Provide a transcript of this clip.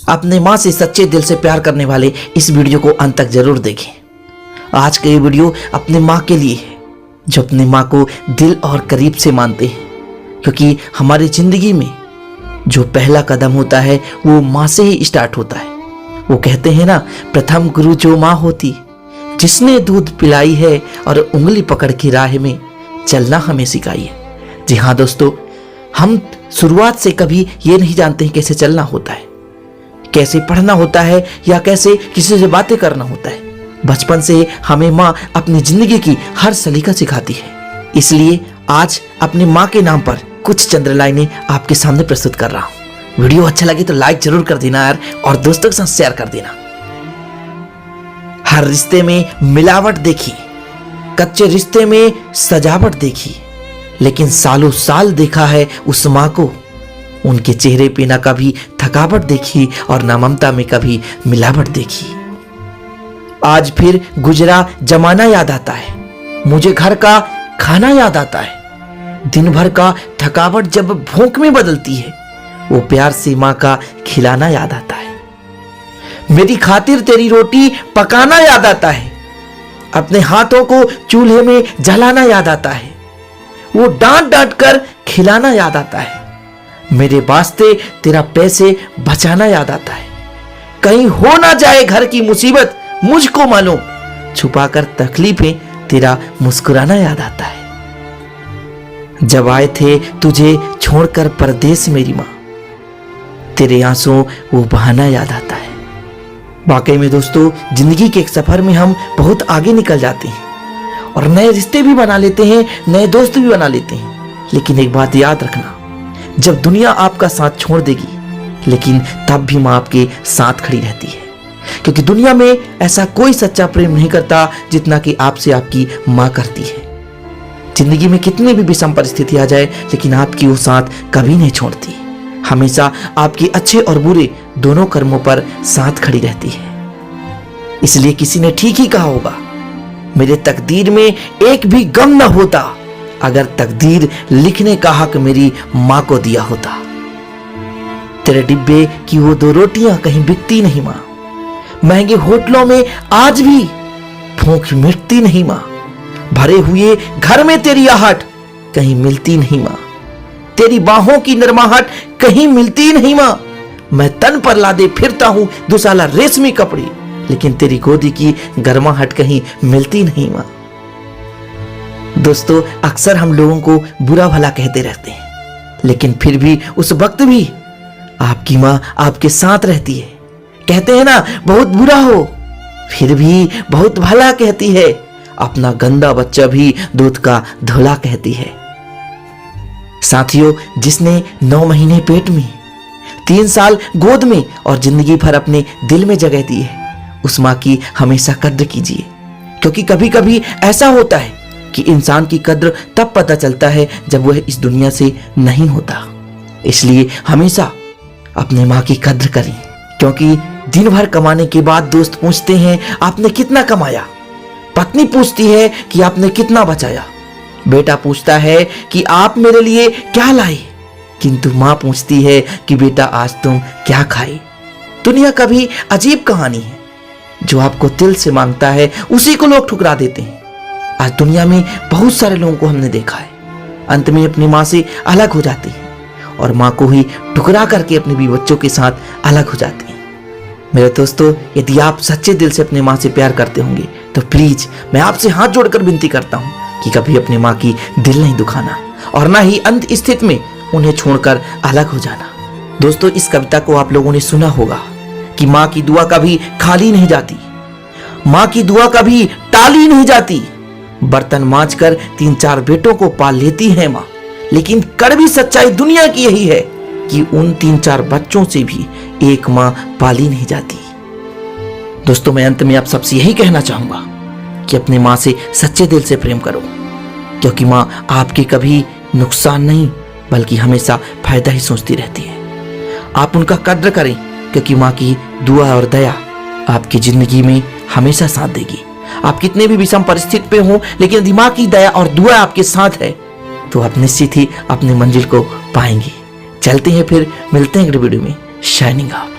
अपने माँ से सच्चे दिल से प्यार करने वाले इस वीडियो को अंत तक जरूर देखें। आज का ये वीडियो अपने माँ के लिए है, जो अपनी माँ को दिल और करीब से मानते हैं, क्योंकि हमारी जिंदगी में जो पहला कदम होता है वो माँ से ही स्टार्ट होता है। वो कहते हैं ना, प्रथम गुरु जो माँ होती, जिसने दूध पिलाई है और उंगली पकड़ के राह में चलना हमें सिखाई है। जी हाँ दोस्तों, हम शुरुआत से कभी ये नहीं जानते हैं कैसे चलना होता है, कैसे पढ़ना होता है या कैसे किसी से बातें करना होता है। बचपन से हमें माँ अपनी जिंदगी की हर सलीका सिखाती है। इसलिए आज अपनी माँ के नाम पर कुछ चंद लाइनें आपके सामने प्रस्तुत कर रहा हूँ। वीडियो अच्छा लगे तो लाइक जरूर कर देना यार, और दोस्तों के साथ शेयर कर देना। हर रिश्ते में मिलावट देखी, कच्चे रिश्ते में सजावट देखी, लेकिन सालों साल देखा है उस माँ को। उनके चेहरे पे ना कभी थकावट देखी और ना ममता में कभी मिलावट देखी। आज फिर गुजरा जमाना याद आता है, मुझे घर का खाना याद आता है। दिन भर का थकावट जब भूख में बदलती है, वो प्यार से माँ का खिलाना याद आता है। मेरी खातिर तेरी रोटी पकाना याद आता है, अपने हाथों को चूल्हे में जलाना याद आता है। वो डांट डांट कर खिलाना याद आता है, मेरे वास्ते तेरा पैसे बचाना याद आता है। कहीं हो ना जाए घर की मुसीबत मुझको मालूम, छुपाकर तकलीफें तेरा मुस्कुराना याद आता है। जब आए थे तुझे छोड़कर परदेस मेरी माँ, तेरे आंसू वो बहाना याद आता है। वाकई में दोस्तों, जिंदगी के एक सफर में हम बहुत आगे निकल जाते हैं और नए रिश्ते भी बना लेते हैं, नए दोस्त भी बना लेते हैं। लेकिन एक बात याद रखना, जब दुनिया आपका साथ छोड़ देगी, लेकिन तब भी माँ आपके साथ खड़ी रहती है। क्योंकि दुनिया में ऐसा कोई सच्चा प्रेम नहीं करता जितना कि आपसे आपकी माँ करती है। जिंदगी में कितनी भी विषम परिस्थिति आ जाए, लेकिन आपकी वो साथ कभी नहीं छोड़ती। हमेशा आपके अच्छे और बुरे दोनों कर्मों पर साथ खड़ी रहती है। इसलिए किसी ने ठीक ही कहा होगा, मेरे तकदीर में एक भी गम न होता, अगर तकदीर लिखने का हक मेरी माँ को दिया होता। तेरे डिब्बे की वो 2 रोटियां कहीं बिकती नहीं माँ, महंगे होटलों में आज भी भूख मिटती नहीं माँ। भरे हुए घर में तेरी आहट कहीं मिलती नहीं माँ, तेरी बाहों की नरमाहट कहीं मिलती नहीं माँ। मैं तन पर लादे फिरता हूँ दुसाला रेशमी कपड़े, लेकिन तेरी गोदी की गर्माहट कहीं मिलती नहीं माँ। दोस्तों, अक्सर हम लोगों को बुरा भला कहते रहते हैं, लेकिन फिर भी उस वक्त भी आपकी माँ आपके साथ रहती है। कहते हैं ना, बहुत बुरा हो फिर भी बहुत भला कहती है। अपना गंदा बच्चा भी दूध का धोला कहती है। साथियों, जिसने 9 महीने पेट में, 3 साल गोद में और जिंदगी भर अपने दिल में जगह दी है, उस माँ की हमेशा कद्र कीजिए। क्योंकि कभी कभी ऐसा होता है कि इंसान की कद्र तब पता चलता है जब वह इस दुनिया से नहीं होता। इसलिए हमेशा अपने माँ की कद्र करें, क्योंकि दिन भर कमाने के बाद दोस्त पूछते हैं आपने कितना कमाया, पत्नी पूछती है कि आपने कितना बचाया, बेटा पूछता है कि आप मेरे लिए क्या लाए, किंतु माँ पूछती है कि बेटा आज तुम क्या खाए। दुनिया का भी अजीब कहानी है, जो आपको दिल से मांगता है उसी को लोग ठुकरा देते हैं। आज दुनिया में बहुत सारे लोगों को हमने देखा है, अंत में अपनी माँ से अलग हो जाते हैं और माँ को ही ठुकरा करके अपने भी बच्चों के साथ अलग हो जाते हैं। मेरे दोस्तों, यदि आप सच्चे दिल से अपनी माँ से प्यार करते होंगे तो प्लीज मैं आपसे हाथ जोड़कर विनती करता हूँ कि कभी अपनी माँ की दिल नहीं दुखाना और ना ही अंत स्थिति में उन्हें छोड़कर अलग हो जाना। दोस्तों, इस कविता को आप लोगों ने सुना होगा कि माँ की दुआ कभी खाली नहीं जाती, माँ की दुआ कभी टाली नहीं जाती। बर्तन मांजकर 3-4 बेटों को पाल लेती है माँ, लेकिन कड़वी सच्चाई दुनिया की यही है कि उन 3-4 बच्चों से भी एक माँ पाली नहीं जाती। दोस्तों, मैं अंत में आप सबसे यही कहना चाहूंगा कि अपनी माँ से सच्चे दिल से प्रेम करो, क्योंकि माँ आपके कभी नुकसान नहीं बल्कि हमेशा फायदा ही सोचती रहती है। आप उनका कद्र करें, क्योंकि माँ की दुआ और दया आपकी जिंदगी में हमेशा साथ देगी। आप कितने भी विषम परिस्थिति पे हो, लेकिन यदि माँ की दया और दुआ आपके साथ है तो आप निश्चित ही अपनी मंजिल को पाएंगे। चलते हैं, फिर मिलते हैं अगले वीडियो में। Shining of.